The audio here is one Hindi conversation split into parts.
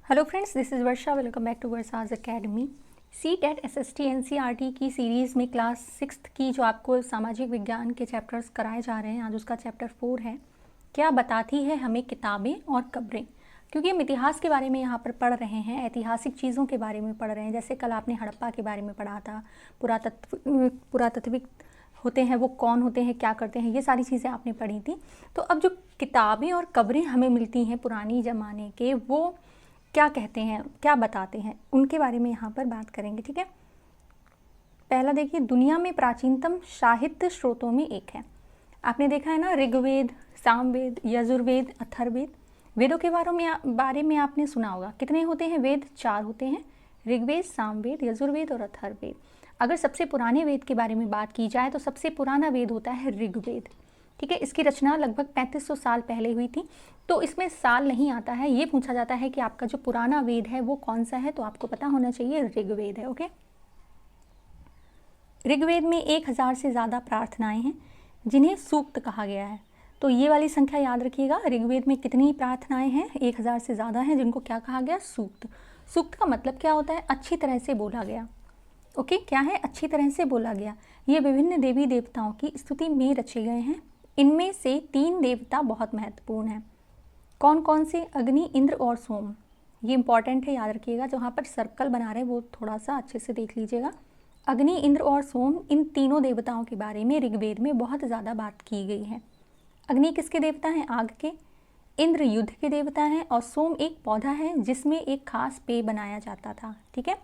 Hello friends, this is Varsha. Welcome back to Varsha's academy. CTET SST NCERT की सीरीज़ में क्लास 6 की जो आपको सामाजिक विज्ञान के चैप्टर्स कराए जा रहे हैं, आज उसका चैप्टर 4 है। क्या बताती है हमें किताबें और कब्रें। क्योंकि हम इतिहास के बारे में यहाँ पर पढ़ रहे हैं, ऐतिहासिक चीज़ों के बारे में पढ़ रहे हैं। जैसे कल आपने हड़प्पा के बारे में पढ़ा था, पुरातात्विक होते हैं वो कौन होते हैं, क्या करते हैं, ये सारी चीज़ें आपने पढ़ी थी। तो अब जो किताबें और कब्रें हमें मिलती हैं पुरानी ज़माने के, वो क्या कहते हैं, क्या बताते हैं, उनके बारे में यहाँ पर बात करेंगे। ठीक है, पहला देखिए, दुनिया में प्राचीनतम साहित्य स्रोतों में एक है। आपने देखा है ना, ऋग्वेद, सामवेद, यजुर्वेद, अथर्ववेद। वेदों के बारे में आपने सुना होगा। कितने होते हैं वेद? 4 होते हैं, ऋग्वेद, सामवेद, यजुर्वेद और अथर्ववेद। अगर सबसे पुराने वेद के बारे में बात की जाए तो सबसे पुराना वेद होता है ऋग्वेद। ठीक है, इसकी रचना लगभग 3500 साल पहले हुई थी। तो इसमें साल नहीं आता है, ये पूछा जाता है कि आपका जो पुराना वेद है वो कौन सा है, तो आपको पता होना चाहिए ऋग्वेद है। ओके, ऋग्वेद में 1000 से ज़्यादा प्रार्थनाएं हैं जिन्हें सूक्त कहा गया है। तो ये वाली संख्या याद रखिएगा, ऋग्वेद में कितनी प्रार्थनाएं हैं? 1000 से ज़्यादा हैं, जिनको क्या कहा गया? सूक्त। सूक्त का मतलब क्या होता है? अच्छी तरह से बोला गया। ओके, क्या है? अच्छी तरह से बोला गया। ये विभिन्न देवी देवताओं की स्तुति में रचे गए हैं। इनमें से 3 देवता बहुत महत्वपूर्ण हैं। कौन कौन से? अग्नि, इंद्र और सोम। ये इंपॉर्टेंट है, याद रखिएगा। जहाँ पर सर्कल बना रहे हैं वो थोड़ा सा अच्छे से देख लीजिएगा। अग्नि, इंद्र और सोम, इन तीनों देवताओं के बारे में ऋग्वेद में बहुत ज़्यादा बात की गई है। अग्नि किसके देवता हैं? आग के। इंद्र युद्ध के देवता हैं और सोम एक पौधा है जिसमें एक खास पेय बनाया जाता था। ठीक है,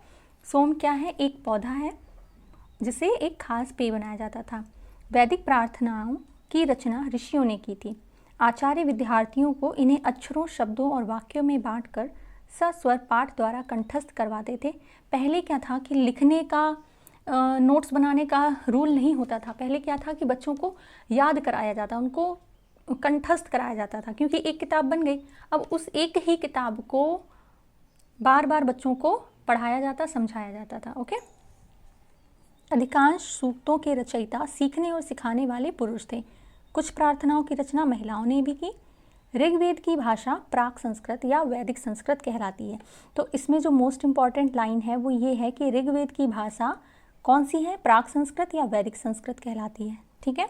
सोम क्या है? एक पौधा है जिसे एक खास पेय बनाया जाता था। वैदिक प्रार्थनाओं की रचना ऋषियों ने की थी। आचार्य विद्यार्थियों को इन्हें अक्षरों, शब्दों और वाक्यों में बांटकर सस्वर पाठ द्वारा कंठस्थ करवाते थे। पहले क्या था कि लिखने का, नोट्स बनाने का रूल नहीं होता था। पहले क्या था कि बच्चों को याद कराया जाता, उनको कंठस्थ कराया जाता था, क्योंकि एक किताब बन गई। अब उस एक ही किताब को बार बार बच्चों को पढ़ाया जाता, समझाया जाता था। ओके, अधिकांश सूक्तों के रचयिता सीखने और सिखाने वाले पुरुष थे। कुछ प्रार्थनाओं की रचना महिलाओं ने भी की। ऋग्वेद की भाषा प्राक संस्कृत या वैदिक संस्कृत कहलाती है। तो इसमें जो मोस्ट इम्पॉर्टेंट लाइन है वो ये है कि ऋग्वेद की भाषा कौन सी है? प्राक संस्कृत या वैदिक संस्कृत कहलाती है। ठीक है,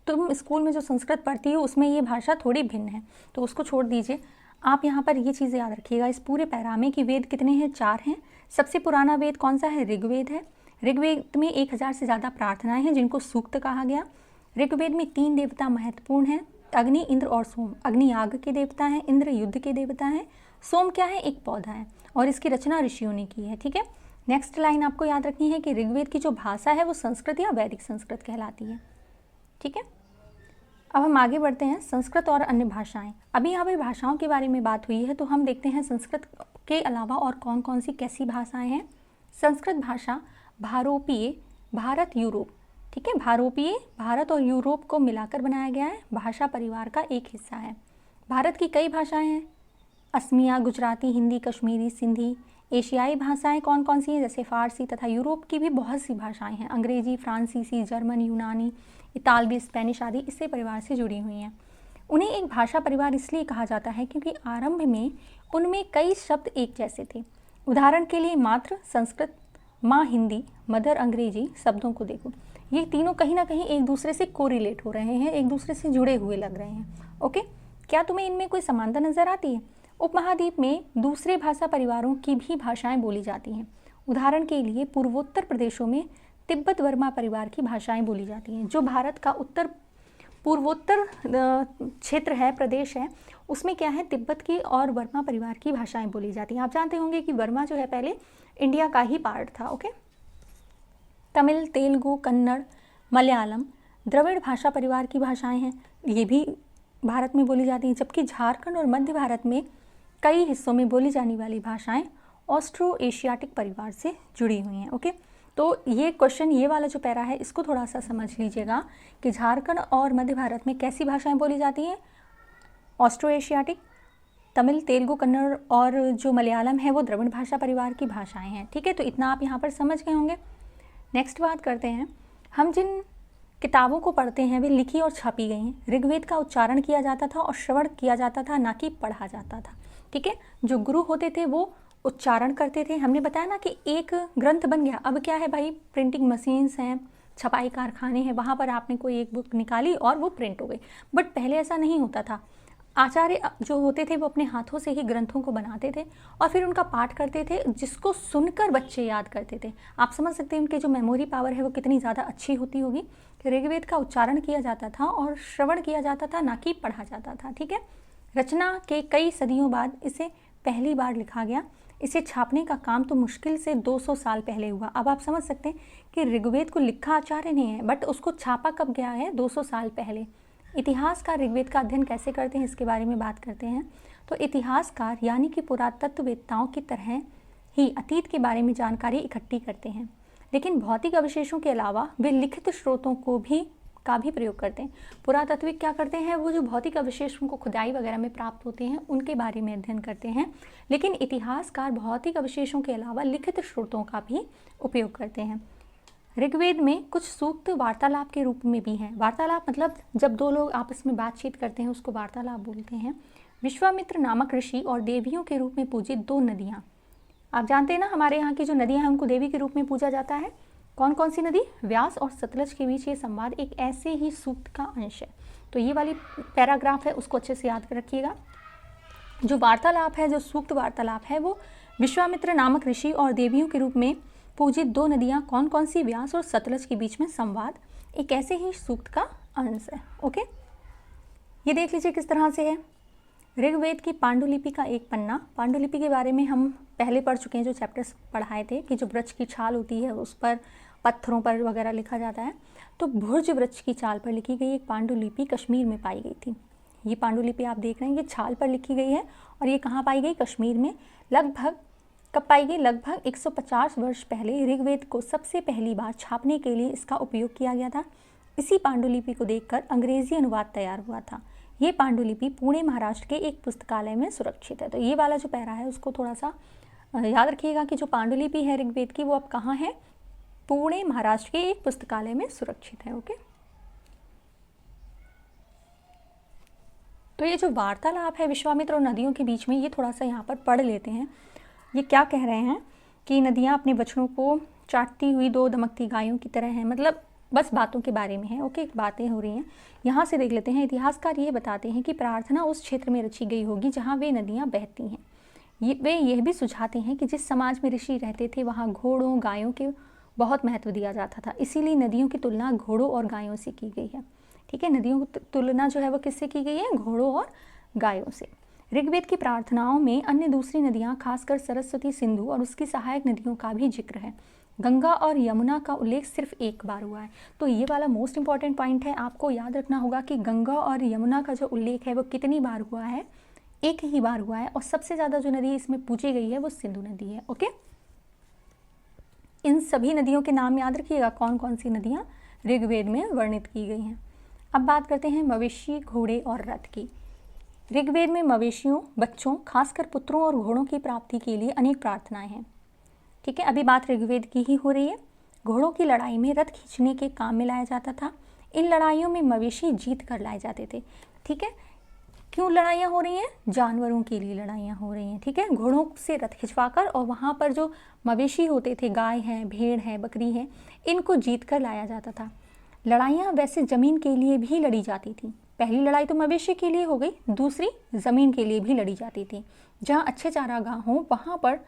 तुम स्कूल में जो संस्कृत पढ़ती हो उसमें ये भाषा थोड़ी भिन्न है, तो उसको छोड़ दीजिए। आप यहाँ पर ये चीज़ याद रखिएगा इस पूरे पैरा में कि वेद कितने हैं? 4 हैं। सबसे पुराना वेद कौन सा है? ऋग्वेद है। ऋग्वेद में 1000 से ज़्यादा प्रार्थनाएं हैं जिनको सूक्त कहा गया। ऋग्वेद में 3 देवता महत्वपूर्ण हैं, अग्नि, इंद्र और सोम। अग्नि आग के देवता हैं, इंद्र युद्ध के देवता हैं, सोम क्या है? एक पौधा है, और इसकी रचना ऋषियों ने की है। ठीक है, नेक्स्ट लाइन आपको याद रखनी है कि ऋग्वेद की जो भाषा है वो संस्कृत या वैदिक संस्कृत कहलाती है। ठीक है, अब हम आगे बढ़ते हैं। संस्कृत और अन्य भाषाएं। अभी यहाँ पर भाषाओं के बारे में बात हुई है, तो हम देखते हैं संस्कृत के अलावा और कौन कौन सी कैसी भाषाएं हैं। संस्कृत भाषा भारोपीय, भारत, यूरोप। ठीक है, भारोपीय भारत और यूरोप को मिलाकर बनाया गया है, भाषा परिवार का एक हिस्सा है। भारत की कई भाषाएं हैं, असमिया, गुजराती, हिंदी, कश्मीरी, सिंधी। एशियाई भाषाएं कौन कौन सी हैं? जैसे फारसी। तथा यूरोप की भी बहुत सी भाषाएं हैं, अंग्रेजी, फ्रांसीसी, जर्मन, यूनानी, इतालवी, स्पेनिश आदि इससे परिवार से जुड़ी हुई हैं। उन्हें एक भाषा परिवार इसलिए कहा जाता है क्योंकि आरंभ में उनमें कई शब्द एक जैसे थे। उदाहरण के लिए मातृ संस्कृत, माँ हिंदी, मदर अंग्रेजी शब्दों को देखो, ये तीनों कहीं ना कहीं एक दूसरे से कोरिलेट हो रहे हैं, एक दूसरे से जुड़े हुए लग रहे हैं। ओके, क्या तुम्हें इनमें कोई समानता नजर आती है? उपमहाद्वीप में दूसरे भाषा परिवारों की भी भाषाएं बोली जाती हैं। उदाहरण के लिए पूर्वोत्तर प्रदेशों में तिब्बत वर्मा परिवार की भाषाएं बोली जाती हैं। जो भारत का पूर्वोत्तर क्षेत्र है, प्रदेश है, उसमें क्या है? तिब्बत की और वर्मा परिवार की भाषाएं बोली जाती हैं। आप जानते होंगे कि वर्मा जो है पहले इंडिया का ही पार्ट था। ओके, तमिल, तेलुगु, कन्नड़, मलयालम द्रविड़ भाषा परिवार की भाषाएं हैं, ये भी भारत में बोली जाती हैं। जबकि झारखंड और मध्य भारत में कई हिस्सों में बोली जाने वाली भाषाएं ऑस्ट्रो एशियाटिक परिवार से जुड़ी हुई हैं। ओके, तो ये क्वेश्चन, ये वाला जो पैरा है, इसको थोड़ा सा समझ लीजिएगा कि झारखंड और मध्य भारत में कैसी भाषाएं बोली जाती हैं? ऑस्ट्रो एशियाटिक, तमिल, तेलुगु, कन्नड़ और जो मलयालम है वो द्रविड़ भाषा परिवार की भाषाएं हैं। ठीक है, तो इतना आप यहाँ पर समझ गए होंगे। नेक्स्ट बात करते हैं, हम जिन किताबों को पढ़ते हैं वे लिखी और छापी गई हैं। ऋग्वेद का उच्चारण किया जाता था और श्रवण किया जाता था, ना कि पढ़ा जाता था। ठीक है, जो गुरु होते थे वो उच्चारण करते थे। हमने बताया ना कि एक ग्रंथ बन गया। अब क्या है भाई, प्रिंटिंग मशीन्स हैं, छपाई कारखाने हैं, वहाँ पर आपने कोई एक बुक निकाली और वो प्रिंट हो गई। बट पहले ऐसा नहीं होता था। आचार्य जो होते थे वो अपने हाथों से ही ग्रंथों को बनाते थे और फिर उनका पाठ करते थे, जिसको सुनकर बच्चे याद करते थे। आप समझ सकते हैं उनकी जो मेमोरी पावर है वो कितनी ज़्यादा अच्छी होती होगी। ऋग्वेद का उच्चारण किया जाता था और श्रवण किया जाता था, ना कि पढ़ा जाता था। ठीक है, रचना के कई सदियों बाद इसे पहली बार लिखा गया। इसे छापने का काम तो मुश्किल से 200 साल पहले हुआ। अब आप समझ सकते हैं कि ऋग्वेद को लिखा आचार्य ने है, बट उसको छापा कब गया है, 200 साल पहले। इतिहासकार ऋग्वेद का अध्ययन कैसे करते हैं, इसके बारे में बात करते हैं। तो इतिहासकार यानी कि पुरातत्ववेत्ताओं की तरह ही अतीत के बारे में जानकारी इकट्ठी करते हैं, लेकिन भौतिक अवशेषों के अलावा वे लिखित स्रोतों का भी प्रयोग करते हैं। पुरातत्विक क्या करते हैं, वो जो भौतिक अवशेष उनको खुदाई वगैरह में प्राप्त होते हैं उनके बारे में अध्ययन करते हैं, लेकिन इतिहासकार भौतिक अवशेषों के अलावा लिखित स्रोतों का भी उपयोग करते हैं। ऋग्वेद में कुछ सूक्त वार्तालाप के रूप में भी हैं। वार्तालाप मतलब जब दो लोग आपस में बातचीत करते हैं उसको वार्तालाप बोलते हैं। विश्वामित्र नामक ऋषि और देवियों के रूप में पूजित 2 नदियाँ, आप जानते हैं ना हमारे यहाँ की जो नदियाँ हैं उनको देवी के रूप में पूजा जाता है। कौन कौन सी नदी, व्यास और सतलज के बीच ये संवाद एक ऐसे ही सूक्त का अंश है। तो ये वाली पैराग्राफ है उसको अच्छे से याद कर रखिएगा। जो वार्तालाप है, जो सूक्त वार्तालाप है, वो विश्वामित्र नामक ऋषि और देवियों के रूप में पूजित 2 नदियाँ कौन कौन सी, व्यास और सतलज के बीच में संवाद एक ऐसे ही सूक्त का अंश है। ओके, ये देख लीजिए किस तरह से है। ऋग्वेद की पांडुलिपि का एक पन्ना। पांडुलिपि के बारे में हम पहले पढ़ चुके हैं, जो चैप्टर्स पढ़ाए थे, कि जो वृक्ष की छाल होती है उस पर पत्थरों पर वगैरह लिखा जाता है। तो भुर्ज वृक्ष की छाल पर लिखी गई एक पांडुलिपि कश्मीर में पाई गई थी। ये पांडुलिपि आप देख रहे हैं, ये छाल पर लिखी गई है और ये कहाँ पाई गई, कश्मीर में। लगभग कब पाई गई, लगभग 150 वर्ष पहले ऋग्वेद को सबसे पहली बार छापने के लिए इसका उपयोग किया गया था। इसी पांडुलिपि को देखकर अंग्रेजी अनुवाद तैयार हुआ था। ये पांडुलिपि पुणे महाराष्ट्र के एक पुस्तकालय में सुरक्षित है। तो ये वाला जो पैरा है उसको थोड़ा सा याद रखिएगा कि जो पांडुलिपि है ऋग्वेद की वो अब कहाँ है, पुणे महाराष्ट्र के एक पुस्तकालय में सुरक्षित है। ओके, तो ये जो वार्तालाप है विश्वामित्र और नदियों के बीच में, ये थोड़ा सा यहाँ पर पढ़ लेते हैं। ये क्या कह रहे हैं कि नदियाँ अपने बछड़ों को चाटती हुई 2 दमकती गायों की तरह हैं, मतलब बस बातों के बारे में है। ओके, बातें हो रही हैं। यहाँ से देख लेते हैं। इतिहासकार ये बताते हैं कि प्रार्थना उस क्षेत्र में रची गई होगी जहाँ वे नदियाँ बहती हैं। वे यह भी सुझाते हैं कि जिस समाज में ऋषि रहते थे वहाँ घोड़ों गायों के बहुत महत्व दिया जाता था, इसीलिए नदियों की तुलना घोड़ों और गायों से की गई है। ठीक है, नदियों की तुलना जो है वो किससे की गई है, घोड़ों और गायों से। ऋग्वेद की प्रार्थनाओं में अन्य दूसरी नदियाँ, खासकर सरस्वती, सिंधु और उसकी सहायक नदियों का भी जिक्र है। गंगा और यमुना का उल्लेख सिर्फ एक बार हुआ है। तो ये वाला मोस्ट इंपॉर्टेंट पॉइंट है, आपको याद रखना होगा कि गंगा और यमुना का जो उल्लेख है वो कितनी बार हुआ है, एक ही बार हुआ है। और सबसे ज़्यादा जो नदी इसमें पूछी गई है वो सिंधु नदी है। ओके, इन सभी नदियों के नाम याद रखिएगा, कौन कौन सी नदियाँ ऋग्वेद में वर्णित की गई हैं। अब बात करते हैं मवेशी, घोड़े और रथ की। ऋग्वेद में मवेशियों, बच्चों, खासकर पुत्रों और घोड़ों की प्राप्ति के लिए अनेक प्रार्थनाएं हैं। ठीक है, अभी बात ऋग्वेद की ही हो रही है। घोड़ों की लड़ाई में रथ खींचने के काम में लाया जाता था। इन लड़ाइयों में मवेशी जीत कर लाए जाते थे। ठीक है, क्यों लड़ाइयाँ हो रही हैं, जानवरों के लिए लड़ाइयाँ हो रही हैं। ठीक है, घोड़ों से रथ खिंचवाकर और वहाँ पर जो मवेशी होते थे, गाय है, भेड़ है, बकरी है, इनको जीत कर लाया जाता था। लड़ाइयाँ वैसे ज़मीन के लिए भी लड़ी जाती थी। पहली लड़ाई तो मवेशी के लिए हो गई, दूसरी ज़मीन के लिए भी लड़ी जाती थी। जहाँ अच्छे चारागाह हों वहाँ पर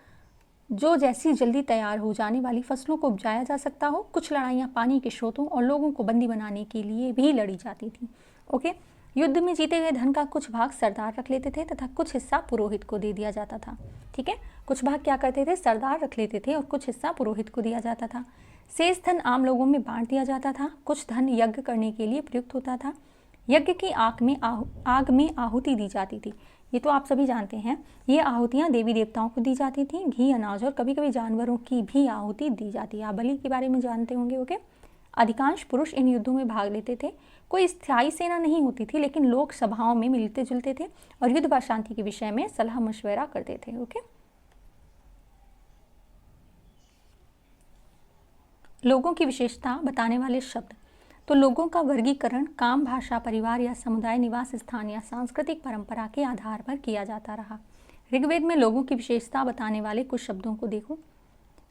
जो जैसी जल्दी तैयार हो जाने वाली फसलों को उपजाया जा सकता हो। कुछ लड़ाइयाँ पानी के स्रोतों और लोगों को बंदी बनाने के लिए भी लड़ी जाती थी। ओके, युद्ध में जीते गए धन का कुछ भाग सरदार रख लेते थे तथा कुछ हिस्सा पुरोहित को दे दिया जाता था। ठीक है, कुछ भाग क्या करते थे, सरदार रख लेते थे और कुछ हिस्सा पुरोहित को दिया जाता था। शेष धन आम लोगों में बांट दिया जाता था। कुछ धन यज्ञ करने के लिए प्रयुक्त होता था। यज्ञ की आग में आहुति दी जाती थी। ये तो आप सभी जानते हैं। ये आहुतियाँ देवी देवताओं को दी जाती थी। घी, अनाज और कभी कभी जानवरों की भी आहुति दी जाती है। आप बलि के बारे में जानते होंगे। ओके, अधिकांश पुरुष इन युद्धों में भाग लेते थे। कोई स्थायी सेना नहीं होती थी, लेकिन लोग सभाओं में मिलते जुलते थे और युद्ध व शांति के विषय में सलाह मशवरा करते थे। ओके, लोगों की विशेषता बताने वाले शब्द। तो लोगों का वर्गीकरण काम, भाषा, परिवार या समुदाय, निवास स्थान या सांस्कृतिक परंपरा के आधार पर किया जाता रहा। ऋग्वेद में लोगों की विशेषता बताने वाले कुछ शब्दों को देखो।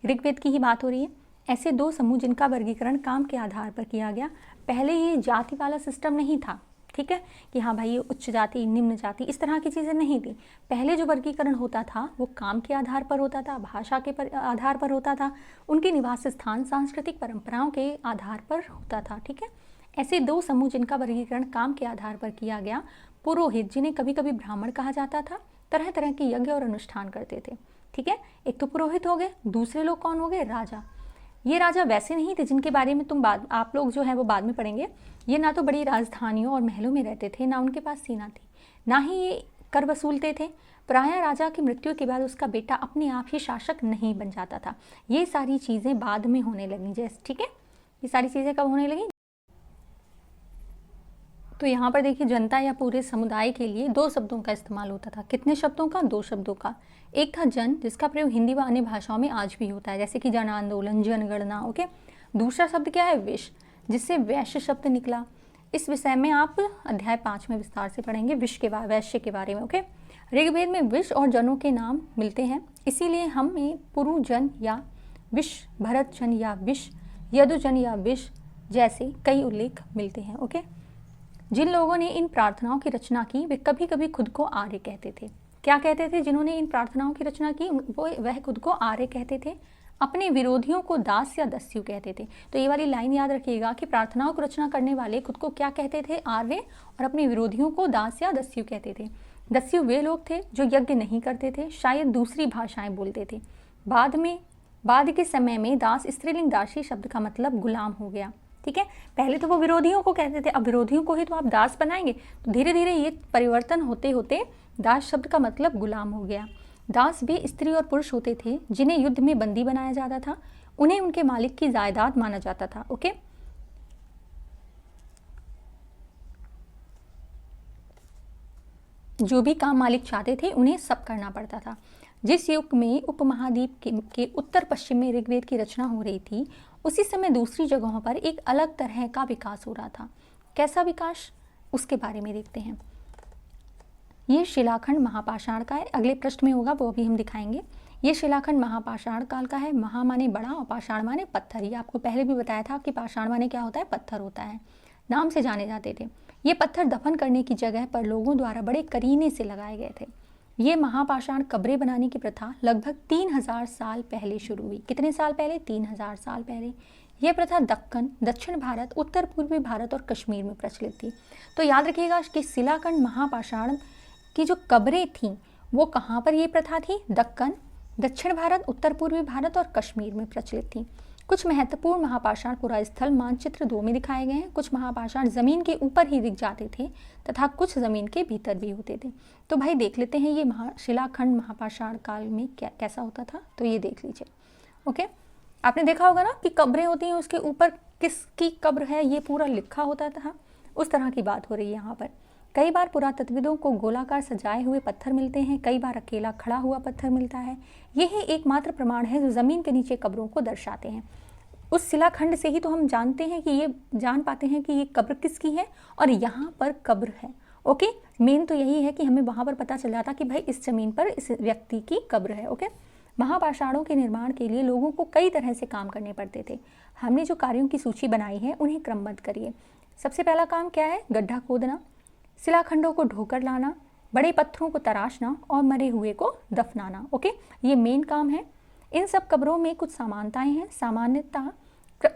ऋग्वेद की ही बात हो रही है। ऐसे दो समूह जिनका वर्गीकरण काम के आधार पर किया गया। पहले ये जाति वाला सिस्टम नहीं था, ठीक है, कि हाँ भाई ये उच्च जाति, निम्न जाति, इस तरह की चीज़ें नहीं थी। पहले जो वर्गीकरण होता था वो काम के आधार पर होता था, भाषा के आधार पर होता था, उनके निवास स्थान, सांस्कृतिक परंपराओं के आधार पर होता था, ठीक है। ऐसे दो समूह जिनका वर्गीकरण काम के आधार पर किया गया। पुरोहित, जिन्हें कभी कभी ब्राह्मण कहा जाता था, तरह तरह के यज्ञ और अनुष्ठान करते थे, ठीक है। एक तो पुरोहित हो गए, दूसरे लोग कौन हो गए? राजा। ये राजा वैसे नहीं थे जिनके बारे में आप लोग जो है वो बाद में पढ़ेंगे। ये ना तो बड़ी राजधानियों और महलों में रहते थे, ना उनके पास सेना थी, ना ही ये कर वसूलते थे। प्रायः राजा की मृत्यु के बाद उसका बेटा अपने आप ही शासक नहीं बन जाता था। ये सारी चीज़ें बाद में होने लगी, जैसे, ठीक है। ये सारी चीज़ें कब होने लगी? तो यहाँ पर देखिए, जनता या पूरे समुदाय के लिए दो शब्दों का इस्तेमाल होता था। कितने शब्दों का? दो शब्दों का। एक था जन, जिसका प्रयोग हिंदी व अन्य भाषाओं में आज भी होता है, जैसे कि जन आंदोलन, जनगणना, ओके। दूसरा शब्द क्या है? विश, जिससे वैश्य शब्द निकला। इस विषय में आप अध्याय 5 में विस्तार से पढ़ेंगे वैश्य के बारे में, ओके। ऋग्वेद में विश और जनों के नाम मिलते हैं, इसीलिए हमें पुरुजन या विश, भरतजन या विश, यदुजन या विश जैसे कई उल्लेख मिलते हैं, ओके। जिन लोगों ने इन प्रार्थनाओं की रचना की वे कभी कभी खुद को आर्य कहते थे। क्या कहते थे? जिन्होंने इन प्रार्थनाओं की रचना की वह खुद को आर्य कहते थे। अपने विरोधियों को दास या दस्यु कहते थे। तो ये वाली लाइन याद रखिएगा कि प्रार्थनाओं की रचना करने वाले खुद को क्या कहते थे? आर्य, और अपने विरोधियों को दास या दस्यु कहते थे। दस्यु वे लोग थे जो यज्ञ नहीं करते थे, शायद दूसरी भाषाएं बोलते थे। बाद के समय में दास स्त्रीलिंग दासी शब्द का मतलब गुलाम हो गया, ठीक है। पहले तो वो विरोधियों को कहते थे, अब विरोधियों को ही तो आप दास बनाएंगे, तो धीरे धीरे ये परिवर्तन होते होते दास शब्द का मतलब गुलाम हो गया। दास भी स्त्री और पुरुष होते थे जिन्हें युद्ध में बंदी बनाया जाता था। उन्हें उनके मालिक की जायदाद माना जाता था, ओके। जो भी काम मालिक चाहते थे उन्हें सब करना पड़ता था। जिस युग में उपमहाद्वीप के उत्तर पश्चिम में ऋग्वेद की रचना हो रही थी, उसी समय दूसरी जगहों पर एक अलग तरह का विकास हो रहा था। कैसा विकास? उसके बारे में देखते हैं। ये शिलाखंड महापाषाण का है, अगले पृष्ठ में होगा, वो भी हम दिखाएंगे। ये शिलाखंड महापाषाण काल का है। महा माने बड़ा और पाषाण माने पत्थर। ये आपको पहले भी बताया था कि पाषाण माने क्या होता है? पत्थर होता है। नाम से जाने जाते थे। ये पत्थर दफन करने की जगह पर लोगों द्वारा बड़े करीने से लगाए गए थे। ये महापाषाण कब्रें बनाने की प्रथा लगभग 3000 साल पहले शुरू हुई। कितने साल पहले? 3000 साल पहले। यह प्रथा दक्कन, दक्षिण भारत, उत्तर पूर्वी भारत और कश्मीर में प्रचलित थी। तो याद रखिएगा कि शिलाखंड महापाषाण की जो कब्रें थीं वो कहाँ पर ये प्रथा थी? दक्कन, दक्षिण भारत, उत्तर पूर्वी भारत और कश्मीर में प्रचलित थी। कुछ महत्वपूर्ण महापाषाण पुरास्थल मानचित्र 2 में दिखाए गए हैं। कुछ महापाषाण जमीन के ऊपर ही दिख जाते थे तथा कुछ जमीन के भीतर भी होते थे। तो भाई देख लेते हैं ये शिलाखंड महापाषाण काल में कैसा होता था, तो ये देख लीजिए, ओके। आपने देखा होगा ना कि कब्रें होती हैं, उसके ऊपर किसकी कब्र है ये पूरा लिखा होता था, उस तरह की बात हो रही है यहाँ पर। कई बार पुरातत्वविदों को गोलाकार सजाए हुए पत्थर मिलते हैं, कई बार अकेला खड़ा हुआ पत्थर मिलता है। यही एकमात्र प्रमाण है जो ज़मीन के नीचे कब्रों को दर्शाते हैं। उस शिलाखंड से ही तो हम जानते हैं कि ये जान पाते हैं कि ये कब्र किसकी है और यहाँ पर कब्र है, ओके। मेन तो यही है कि हमें वहाँ पर पता चल जाता कि भाई इस ज़मीन पर इस व्यक्ति की कब्र है, ओके। महापाषाणों के निर्माण के लिए लोगों को कई तरह से काम करने पड़ते थे। हमने जो कार्यों की सूची बनाई है उन्हें क्रमबद्ध करिए। सबसे पहला काम क्या है? गड्ढा खोदना, शिलाखंडों को ढोकर लाना, बड़े पत्थरों को तराशना और मरे हुए को दफनाना, ओके। ये मेन काम है। इन सब कब्रों में कुछ समानताएं हैं। सामान्यतः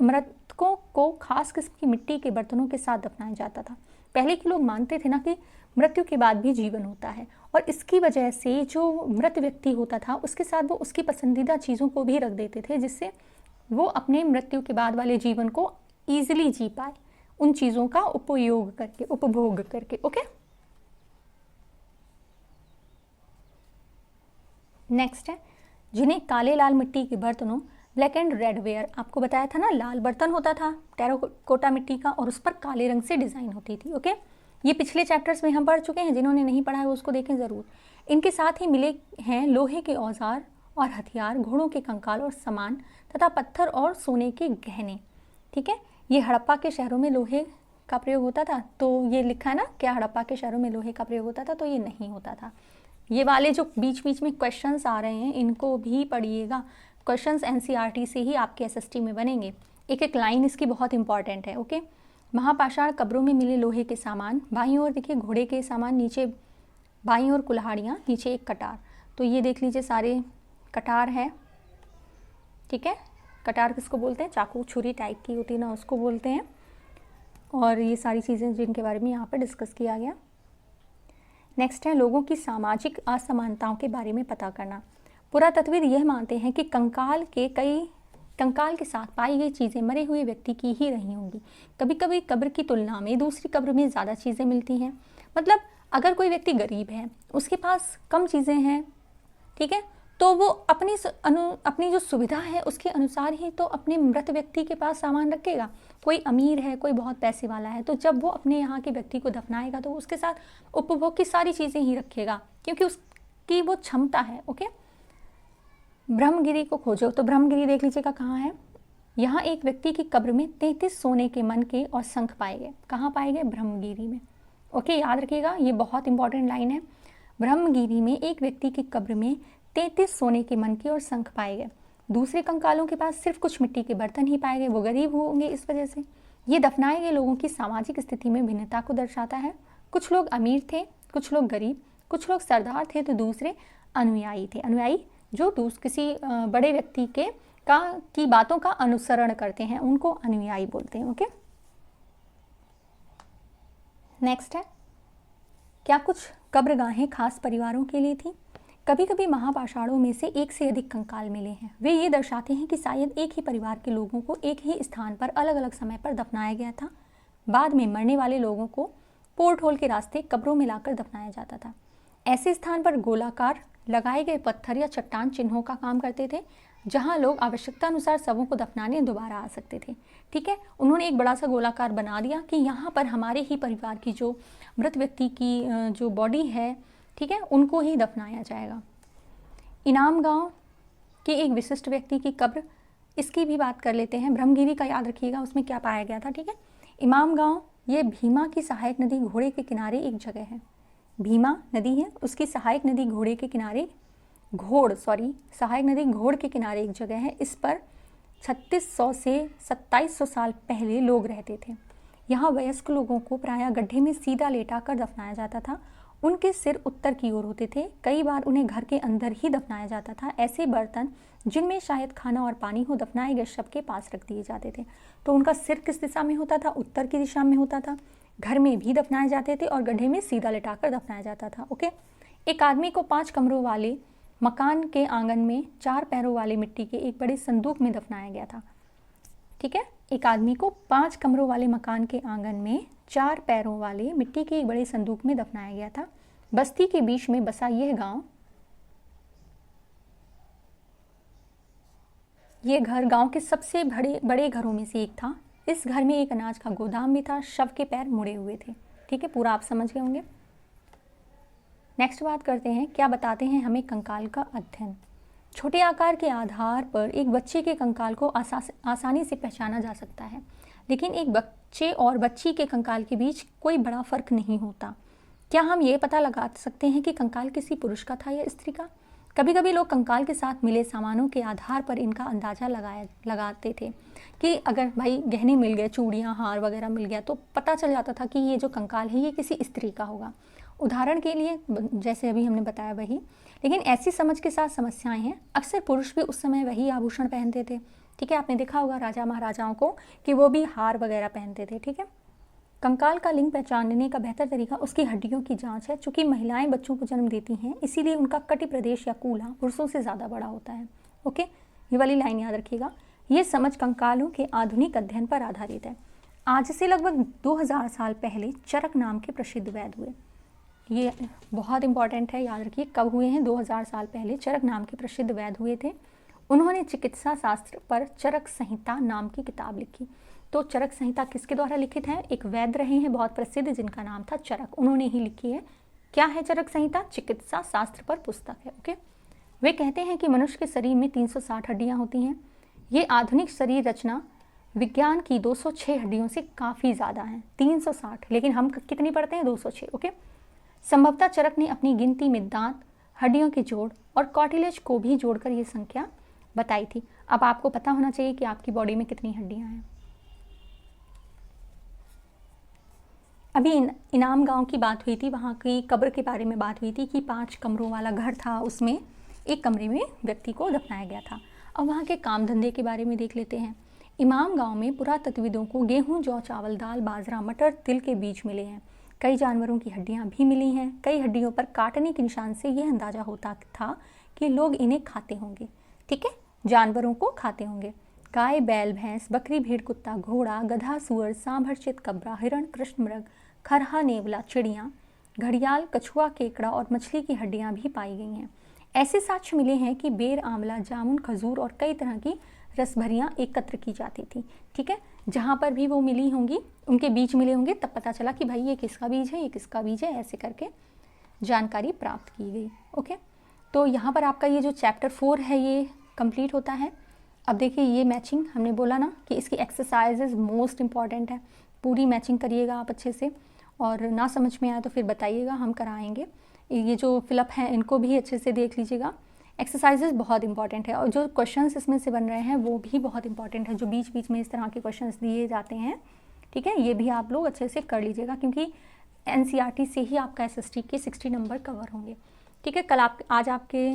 मृतकों को खास किस्म की मिट्टी के बर्तनों के साथ दफनाया जाता था। पहले के लोग मानते थे ना कि मृत्यु के बाद भी जीवन होता है, और इसकी वजह से जो मृत व्यक्ति होता था उसके साथ वो उसकी पसंदीदा चीज़ों को भी रख देते थे, जिससे वो अपने मृत्यु के बाद वाले जीवन को ईजिली जी पाए, उन चीज़ों का उपभोग करके, ओके। नेक्स्ट है जिन्हें काले लाल मिट्टी के बर्तनों, ब्लैक एंड रेड वेयर, आपको बताया था ना, लाल बर्तन होता था टेराकोटा मिट्टी का और उस पर काले रंग से डिज़ाइन होती थी, ओके। ये पिछले चैप्टर्स में हम पढ़ चुके हैं, जिन्होंने नहीं पढ़ा है वो उसको देखें ज़रूर। इनके साथ ही मिले हैं लोहे के औजार और हथियार, घोड़ों के कंकाल और सामान तथा पत्थर और सोने के गहने, ठीक है। ये हड़प्पा के शहरों में लोहे का प्रयोग होता था, तो ये लिखा है ना, क्या हड़प्पा के शहरों में लोहे का प्रयोग होता था? तो ये नहीं होता था। ये वाले जो बीच बीच में क्वेश्चंस आ रहे हैं इनको भी पढ़िएगा। क्वेश्चंस एनसीईआरटी से ही आपके एसएसटी में बनेंगे। एक एक लाइन इसकी बहुत इंपॉर्टेंट है। ओके, महापाषाण कब्रों में मिले लोहे के सामान, बाईं ओर देखिए घोड़े के सामान, नीचे बाईं ओर कुल्हाड़ियाँ, नीचे एक कटार। तो ये देख लीजिए सारे कटार है, ठीक है। कटार किसको बोलते हैं? चाकू छुरी टाइप की होती है ना, उसको बोलते हैं। और ये सारी चीज़ें जिनके बारे में यहाँ पर डिस्कस किया गया। नेक्स्ट है लोगों की सामाजिक असमानताओं के बारे में पता करना। पुरातत्वविद यह मानते हैं कि कंकाल के साथ पाई गई चीज़ें मरे हुए व्यक्ति की ही रही होंगी। कभी कभी कब्र की तुलना में दूसरी कब्र में ज़्यादा चीज़ें मिलती हैं। मतलब अगर कोई व्यक्ति गरीब है, उसके पास कम चीज़ें हैं, ठीक है, तो वो अपनी जो सुविधा है उसके अनुसार ही तो अपने मृत व्यक्ति के पास सामान रखेगा। कोई अमीर है, कोई बहुत पैसे वाला है, तो जब वो अपने यहाँ के व्यक्ति को दफनाएगा तो उसके साथ उपभोग की सारी चीज़ें ही रखेगा, क्योंकि उसकी वो क्षमता है। ओके, ब्रह्मगिरी को खोजो। तो ब्रह्मगिरी देख लीजिएगा कहाँ है। यहाँ एक व्यक्ति की कब्र में 33 सोने के मनके और शंख पाए गए। कहाँ पाए गए? ब्रह्मगिरी में। ओके, याद रखिएगा, ये बहुत इंपॉर्टेंट लाइन है। ब्रह्मगिरी में एक व्यक्ति की कब्र में 33 सोने के मनके और शंख पाए गए। दूसरे कंकालों के पास सिर्फ कुछ मिट्टी के बर्तन ही पाए गए, वो गरीब होंगे इस वजह से। ये दफनाए गए लोगों की सामाजिक स्थिति में भिन्नता को दर्शाता है। कुछ लोग अमीर थे, कुछ लोग गरीब, कुछ लोग सरदार थे तो दूसरे अनुयायी थे। अनुयायी जो किसी बड़े व्यक्ति की बातों का अनुसरण करते हैं उनको अनुयायी बोलते हैं। ओके, नेक्स्ट है, क्या कुछ कब्रगाहें खास परिवारों के लिए थी? कभी कभी महापाषाणों में से एक से अधिक कंकाल मिले हैं। वे ये दर्शाते हैं कि शायद एक ही परिवार के लोगों को एक ही स्थान पर अलग अलग समय पर दफनाया गया था। बाद में मरने वाले लोगों को पोर्ट होल के रास्ते कब्रों में लाकर दफनाया जाता था। ऐसे स्थान पर गोलाकार लगाए गए पत्थर या चट्टान चिन्हों का काम करते थे, जहां लोग आवश्यकता अनुसार शवों को दफनाने दोबारा आ सकते थे। ठीक है, उन्होंने एक बड़ा सा गोलाकार बना दिया कि यहाँ पर हमारे ही परिवार की जो मृत व्यक्ति की जो बॉडी है, ठीक है, उनको ही दफनाया जाएगा। इनाम गांव के एक विशिष्ट व्यक्ति की कब्र, इसकी भी बात कर लेते हैं। ब्रह्मगिरी का याद रखिएगा, उसमें क्या पाया गया था। ठीक है, इमाम गांव ये भीमा की सहायक नदी घोड़े के किनारे एक जगह है। भीमा नदी है, उसकी सहायक नदी सहायक नदी घोड़ के किनारे एक जगह है। इस पर 3600 से 2700 साल पहले लोग रहते थे। यहाँ वयस्क लोगों को प्रायः गड्ढे में सीधा लेटा कर दफनाया जाता था। उनके सिर उत्तर की ओर होते थे। कई बार उन्हें घर के अंदर ही दफनाया जाता था। ऐसे बर्तन जिनमें शायद खाना और पानी हो दफनाए गए शव के पास रख दिए जाते थे। तो उनका सिर किस दिशा में होता था? उत्तर की दिशा में होता था। घर में भी दफनाए जाते थे और गड्ढे में सीधा लिटाकर दफनाया जाता था। ओके, एक आदमी को 5 कमरों वाले मकान के आंगन में 4 पैरों वाले मिट्टी के एक बड़े संदूक में दफनाया गया था। ठीक है, एक आदमी को 5 कमरों वाले मकान के आंगन में 4 पैरों वाले मिट्टी के एक बड़े संदूक में दफनाया गया था। बस्ती के बीच में बसा यह गांव, ये घर गांव के सबसे बड़े घरों में से एक था। इस घर में एक अनाज का गोदाम भी था। शव के पैर मुड़े हुए थे। ठीक है, पूरा आप समझ गए होंगे। नेक्स्ट बात करते हैं, क्या बताते हैं हमें कंकाल का अध्ययन। छोटे आकार के आधार पर एक बच्चे के कंकाल को आसानी से पहचाना जा सकता है, लेकिन एक बच्चे और बच्ची के कंकाल के बीच कोई बड़ा फर्क नहीं होता। क्या हम ये पता लगा सकते हैं कि कंकाल किसी पुरुष का था या स्त्री का? कभी कभी लोग कंकाल के साथ मिले सामानों के आधार पर इनका अंदाज़ा लगाते थे कि अगर भाई गहने मिल गए, चूड़ियाँ, हार वगैरह मिल गया, तो पता चल जाता था कि ये जो कंकाल है ये किसी स्त्री का होगा। उदाहरण के लिए जैसे अभी हमने बताया वही, लेकिन ऐसी समझ के साथ समस्याएं हैं। अक्सर पुरुष भी उस समय वही आभूषण पहनते थे। ठीक है, आपने देखा होगा राजा महाराजाओं को कि वो भी हार वगैरह पहनते थे। ठीक है, कंकाल का लिंग पहचानने का बेहतर तरीका उसकी हड्डियों की जांच है। चूँकि महिलाएं बच्चों को जन्म देती हैं, इसीलिए उनका कटी प्रदेश या कूल्हा पुरुषों से ज़्यादा बड़ा होता है। ओके, ये वाली लाइन याद रखिएगा। ये समझ कंकालों के आधुनिक अध्ययन पर आधारित है। आज से लगभग 2000 साल पहले चरक नाम के प्रसिद्ध वैद्य हुए। ये बहुत इंपॉर्टेंट है, याद रखिए। कब हुए हैं? 2000 साल पहले चरक नाम के प्रसिद्ध वैद्य हुए थे। उन्होंने चिकित्सा शास्त्र पर चरक संहिता नाम की किताब लिखी। तो चरक संहिता किसके द्वारा लिखित है? एक वैद्य रहे हैं बहुत प्रसिद्ध, जिनका नाम था चरक, उन्होंने ही लिखी है। क्या है चरक संहिता? चिकित्सा शास्त्र पर पुस्तक है। ओके, वे कहते हैं कि मनुष्य के शरीर में 360 हड्डियाँ होती हैं। ये आधुनिक शरीर रचना विज्ञान की 206 हड्डियों से काफ़ी ज़्यादा हैं, 360, लेकिन हम कितनी पढ़ते हैं? 206। ओके। संभवतः चरक ने अपनी गिनती में दांत, हड्डियों के जोड़ और कार्टिलेज को भी जोड़कर ये संख्या बताई थी। अब आपको पता होना चाहिए कि आपकी बॉडी में कितनी हड्डियां हैं। अभी इनाम गांव की बात हुई थी, वहाँ की कब्र के बारे में बात हुई थी कि 5 कमरों वाला घर था, उसमें एक कमरे में व्यक्ति को दफनाया गया था। अब वहाँ के काम धंधे के बारे में देख लेते हैं। इमाम गांव में पुरातत्वविदों को गेहूं, जौ, चावल, दाल, बाजरा, मटर, तिल के बीज मिले हैं। कई जानवरों की हड्डियां भी मिली हैं। कई हड्डियों पर काटने के निशान से यह अंदाजा होता था कि लोग इन्हें खाते होंगे। ठीक है, जानवरों को खाते होंगे। गाय, बैल, भैंस, बकरी, भेड़, कुत्ता, घोड़ा, गधा, सुअर, सांभर, चितकबरा, हिरण, कृष्णमृग, खरहा, नेवला, चिड़ियाँ, घड़ियाल, कछुआ, केकड़ा और मछली की हड्डियाँ भी पाई गई हैं। ऐसे साक्ष्य मिले हैं कि बेर, आंवला, जामुन, खजूर और कई तरह की रसभरियाँ एकत्र की जाती थी। ठीक है, जहाँ पर भी वो मिली होंगी, उनके बीज मिले होंगे, तब पता चला कि भाई ये किसका बीज है, ये किसका बीज है, ऐसे करके जानकारी प्राप्त की गई। ओके, तो यहाँ पर आपका ये जो चैप्टर 4 है ये कंप्लीट होता है। अब देखिए ये मैचिंग, हमने बोला ना कि इसकी एक्सरसाइजेज मोस्ट इम्पॉर्टेंट है, पूरी मैचिंग करिएगा आप अच्छे से, और ना समझ में आए तो फिर बताइएगा, हम कराएंगे। ये जो फिलअप हैं इनको भी अच्छे से देख लीजिएगा। एक्सरसाइजेज बहुत इंपॉर्टेंट है, और जो क्वेश्चंस इसमें से बन रहे हैं वो भी बहुत इंपॉर्टेंट है, जो बीच बीच में इस तरह के क्वेश्चंस दिए जाते हैं। ठीक है, ये भी आप लोग अच्छे से कर लीजिएगा, क्योंकि एनसीईआरटी से ही आपका एसएसटी के 60 नंबर कवर होंगे। ठीक है, आज आपके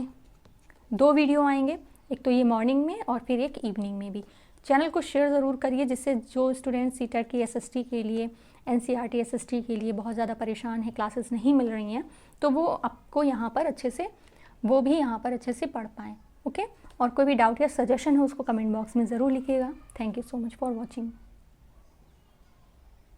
2 वीडियो आएंगे, एक तो ये मॉर्निंग में और फिर एक इवनिंग में भी। चैनल को शेयर ज़रूर करिए, जिससे जो स्टूडेंट सीटेट की एसएसटी के लिए, एनसीईआरटी एसएसटी के लिए बहुत ज़्यादा परेशान है, क्लासेस नहीं मिल रही हैं, तो वो आपको यहाँ पर अच्छे से, वो भी यहाँ पर अच्छे से पढ़ पाएँ। ओके, और कोई भी डाउट या सजेशन हो उसको कमेंट बॉक्स में ज़रूर लिखिएगा। Thank you so much for watching.